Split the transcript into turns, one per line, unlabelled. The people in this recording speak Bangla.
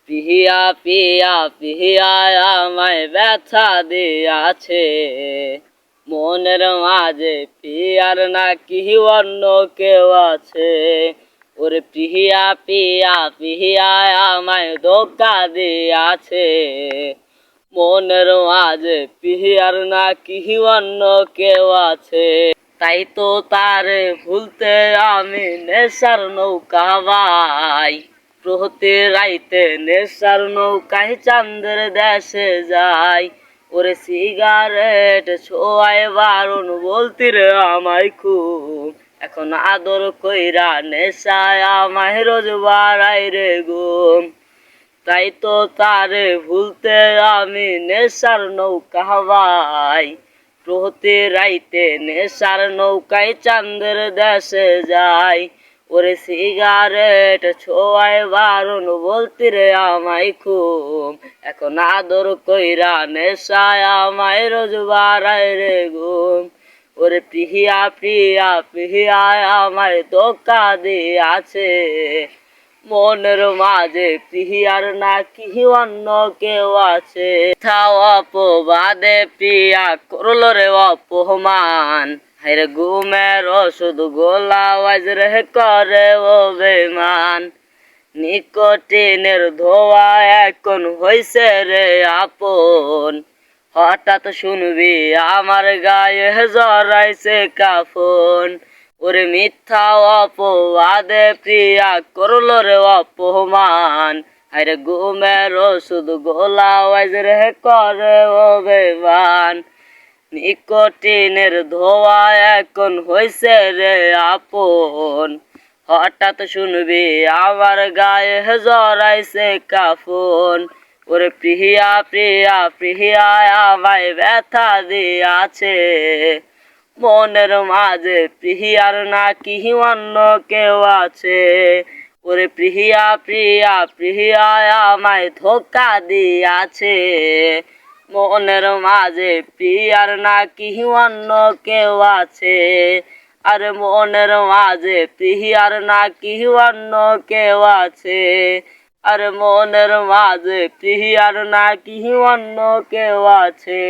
পিহিয়া পিয়া পিহিয়া আমায় ব্যথা দিয়াছে, মনের মাঝে পিয়ার নাকি অন্য কেউ আছে। ওরে পিহিয়া পিয়া পিহিয়া আমায় ধোকা দিয়াছে, মনের মাঝে পিহিয়ার নাকি অন্য কেউ আছে। তাই তো তারে ভুলতে আমি নেশার নৌকা বাই, প্রতি রাইতে নেশার নৌকায় চাঁদের দেশে যাই। ওরে সিগারেট ছোঁয়ায় বারণ বলতি রে আমায় খুব, এখন আদর কইরা নেশায় আমায় রোজ বাড়াই রে ঘুম। তাই তো তারে ভুলতে আমি নেশার নৌকা বাই, প্রতি রাইতে নেশার নৌকায় চাঁদের দেশে যাই। ওরে সিগারেট ছোঁয়ায় বারণ বলতি রে আমায় খুব, এখন আদর কইরা নেশায় আমায় রোজ বাড়ায় রে ঘুম। ওরে প্রিয়া প্রিয়া প্রিয়া আমায় ধোকা দিয়াছে, মনের মাঝে প্রিয়ার নাকি অন্য কেউ আছে। থাও অপবাদে প্রিয়া করল রে অপমান, হায়রে ঘুমের ওষুধ গোলা ওয়াজ রে করে ও বেমান। নিকোটিনের ধোয়া এখন হইছে রে আপন, হঠাৎ শুনবি আমার গায়ে জড়াইছে কাফন। ওরে মিথ্যা অপবাদে প্রিয়া করল রে অপমান, আরে ঘুমের ওষুধ গোলা ওয়াজ রে করে ও বেমান। নিকোটিনের ধোয়া এখন হইছে রে আপন, হঠাৎ শুনবি আমার গায়ে জড়াইছে কাফন। ওরে প্রিয়া প্রিয়া প্রিয়া আমায় ব্যথা দিয়াছে, মনের মাঝে প্রিয়ার নাকি অন্য কেউ আছে। ওরে প্রিয়া প্রিয়া প্রিয়া আমায় ধোকা দিয়াছে, মনের মাঝে প্রিয়ার নাকি অন্য কেউ আছে। আর মনের মাঝে প্রিয়ার নাকি অন্য কেউ আছে, আর মনের মাঝে প্রিয়ার নাকি অন্য কেউ আছে।